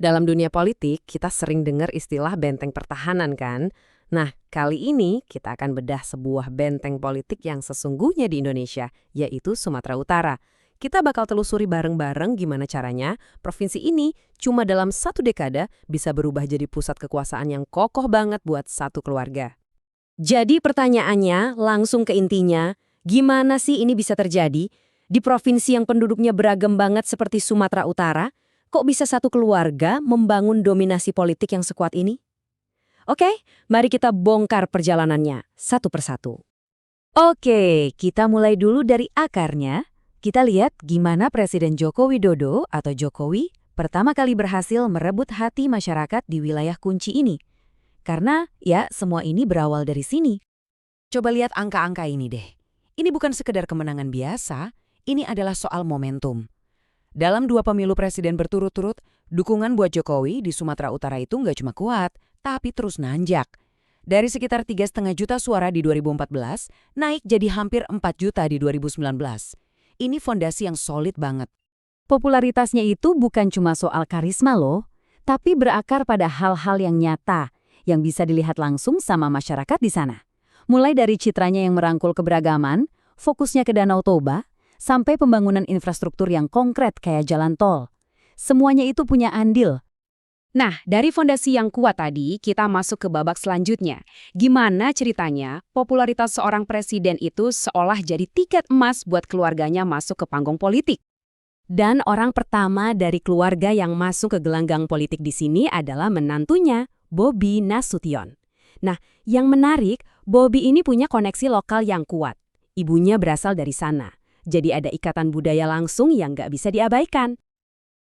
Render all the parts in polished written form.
Dalam dunia politik, kita sering dengar istilah benteng pertahanan kan? Nah, kali ini kita akan bedah sebuah benteng politik yang sesungguhnya di Indonesia, yaitu Sumatera Utara. Kita bakal telusuri bareng-bareng gimana caranya provinsi ini cuma dalam satu dekade bisa berubah jadi pusat kekuasaan yang kokoh banget buat satu keluarga. Jadi pertanyaannya langsung ke intinya, gimana sih ini bisa terjadi? Di provinsi yang penduduknya beragam banget seperti Sumatera Utara, kok bisa satu keluarga membangun dominasi politik yang sekuat ini? Oke, mari kita bongkar perjalanannya satu persatu. Oke, kita mulai dulu dari akarnya. Kita lihat gimana Presiden Joko Widodo atau Jokowi pertama kali berhasil merebut hati masyarakat di wilayah kunci ini. Karena ya semua ini berawal dari sini. Coba lihat angka-angka ini deh. Ini bukan sekedar kemenangan biasa, ini adalah soal momentum. Dalam 2 pemilu presiden berturut-turut, dukungan buat Jokowi di Sumatera Utara itu nggak cuma kuat, tapi terus nanjak. Dari sekitar 3,5 juta suara di 2014, naik jadi hampir 4 juta di 2019. Ini fondasi yang solid banget. Popularitasnya itu bukan cuma soal karisma loh, tapi berakar pada hal-hal yang nyata, yang bisa dilihat langsung sama masyarakat di sana. Mulai dari citranya yang merangkul keberagaman, fokusnya ke Danau Toba, sampai pembangunan infrastruktur yang konkret kayak jalan tol. Semuanya itu punya andil. Nah, dari fondasi yang kuat tadi, kita masuk ke babak selanjutnya. Gimana ceritanya popularitas seorang presiden itu seolah jadi tiket emas buat keluarganya masuk ke panggung politik? Dan orang pertama dari keluarga yang masuk ke gelanggang politik di sini adalah menantunya, Bobi Nasution. Nah, yang menarik, Bobi ini punya koneksi lokal yang kuat. Ibunya berasal dari sana. Jadi ada ikatan budaya langsung yang nggak bisa diabaikan.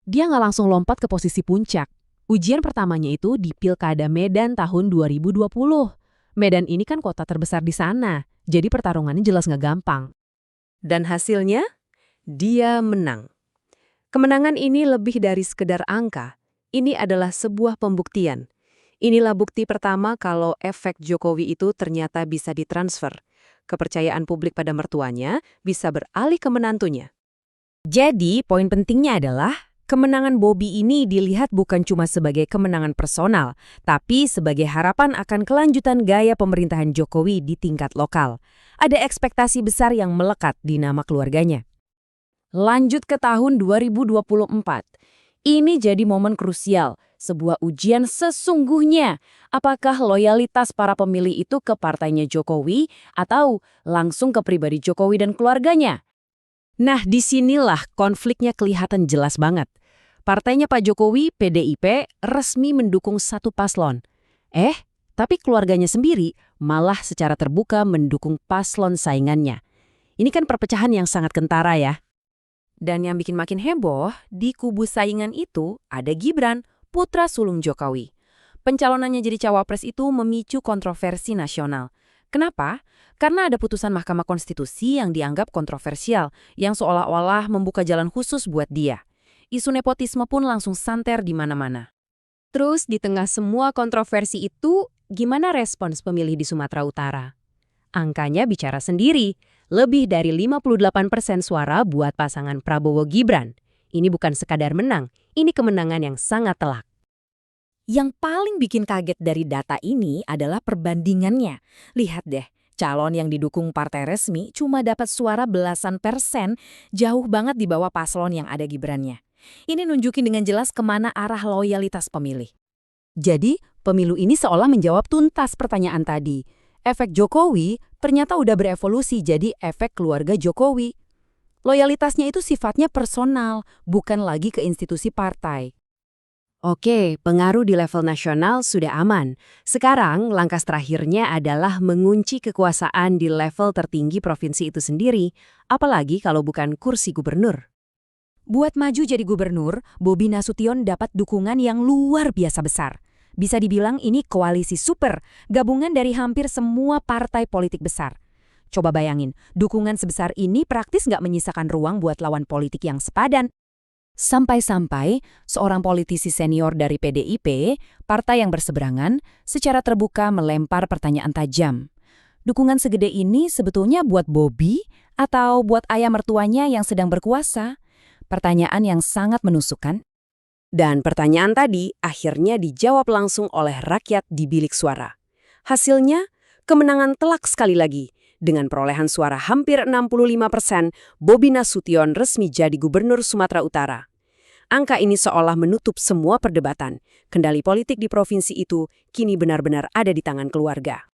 Dia nggak langsung lompat ke posisi puncak. Ujian pertamanya itu di Pilkada Medan tahun 2020. Medan ini kan kota terbesar di sana, jadi pertarungannya jelas nggak gampang. Dan hasilnya, dia menang. Kemenangan ini lebih dari sekedar angka. Ini adalah sebuah pembuktian. Inilah bukti pertama kalau efek Jokowi itu ternyata bisa ditransfer. Kepercayaan publik pada mertuanya bisa beralih ke menantunya. Jadi, poin pentingnya adalah kemenangan Bobi ini dilihat bukan cuma sebagai kemenangan personal, tapi sebagai harapan akan kelanjutan gaya pemerintahan Jokowi di tingkat lokal. Ada ekspektasi besar yang melekat di nama keluarganya. Lanjut ke tahun 2024. Ini jadi momen krusial, sebuah ujian sesungguhnya. Apakah loyalitas para pemilih itu ke partainya Jokowi atau langsung ke pribadi Jokowi dan keluarganya? Nah, disinilah konfliknya kelihatan jelas banget. Partainya Pak Jokowi, PDIP, resmi mendukung satu paslon. Tapi keluarganya sendiri malah secara terbuka mendukung paslon saingannya. Ini kan perpecahan yang sangat kentara ya. Dan yang bikin makin heboh, di kubu saingan itu ada Gibran, putra sulung Jokowi. Pencalonannya jadi cawapres itu memicu kontroversi nasional. Kenapa? Karena ada putusan Mahkamah Konstitusi yang dianggap kontroversial, yang seolah-olah membuka jalan khusus buat dia. Isu nepotisme pun langsung santer di mana-mana. Terus di tengah semua kontroversi itu, gimana respons pemilih di Sumatera Utara? Angkanya bicara sendiri, lebih dari 58% suara buat pasangan Prabowo-Gibran. Ini bukan sekadar menang, ini kemenangan yang sangat telak. Yang paling bikin kaget dari data ini adalah perbandingannya. Lihat deh, calon yang didukung partai resmi cuma dapat suara belasan persen, jauh banget di bawah paslon yang ada Gibrannya. Ini nunjukin dengan jelas kemana arah loyalitas pemilih. Jadi, pemilu ini seolah menjawab tuntas pertanyaan tadi. Efek Jokowi ternyata udah berevolusi jadi efek keluarga Jokowi. Loyalitasnya itu sifatnya personal, bukan lagi ke institusi partai. Oke, pengaruh di level nasional sudah aman. Sekarang, langkah terakhirnya adalah mengunci kekuasaan di level tertinggi provinsi itu sendiri, apalagi kalau bukan kursi gubernur. Buat maju jadi gubernur, Bobi Nasution dapat dukungan yang luar biasa besar. Bisa dibilang ini koalisi super, gabungan dari hampir semua partai politik besar. Coba bayangin, dukungan sebesar ini praktis nggak menyisakan ruang buat lawan politik yang sepadan. Sampai-sampai seorang politisi senior dari PDIP, partai yang berseberangan, secara terbuka melempar pertanyaan tajam. Dukungan segede ini sebetulnya buat Bobi atau buat ayah mertuanya yang sedang berkuasa? Pertanyaan yang sangat menusuk kan? Dan pertanyaan tadi akhirnya dijawab langsung oleh rakyat di bilik suara. Hasilnya, kemenangan telak sekali lagi. Dengan perolehan suara hampir 65%, Bobi Nasution resmi jadi gubernur Sumatera Utara. Angka ini seolah menutup semua perdebatan. Kendali politik di provinsi itu kini benar-benar ada di tangan keluarga.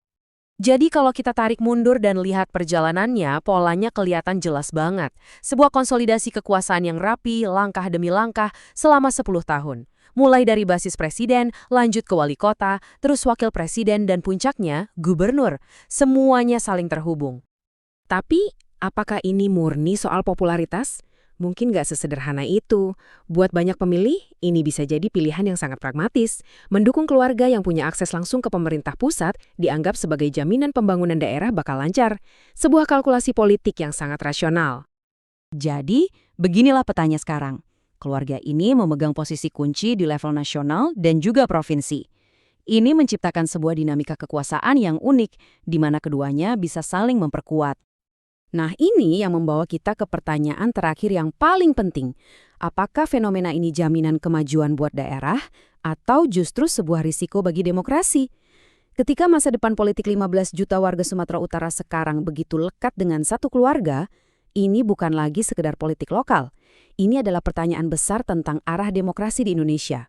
Jadi kalau kita tarik mundur dan lihat perjalanannya, polanya kelihatan jelas banget. Sebuah konsolidasi kekuasaan yang rapi, langkah demi langkah, selama 10 tahun. Mulai dari basis presiden, lanjut ke wali kota, terus wakil presiden, dan puncaknya, gubernur. Semuanya saling terhubung. Tapi, apakah ini murni soal popularitas? Mungkin nggak sesederhana itu. Buat banyak pemilih, ini bisa jadi pilihan yang sangat pragmatis. Mendukung keluarga yang punya akses langsung ke pemerintah pusat dianggap sebagai jaminan pembangunan daerah bakal lancar. Sebuah kalkulasi politik yang sangat rasional. Jadi, beginilah petanya sekarang. Keluarga ini memegang posisi kunci di level nasional dan juga provinsi. Ini menciptakan sebuah dinamika kekuasaan yang unik, di mana keduanya bisa saling memperkuat. Nah, ini yang membawa kita ke pertanyaan terakhir yang paling penting. Apakah fenomena ini jaminan kemajuan buat daerah atau justru sebuah risiko bagi demokrasi? Ketika masa depan politik 15 juta warga Sumatera Utara sekarang begitu lekat dengan satu keluarga, ini bukan lagi sekedar politik lokal. Ini adalah pertanyaan besar tentang arah demokrasi di Indonesia.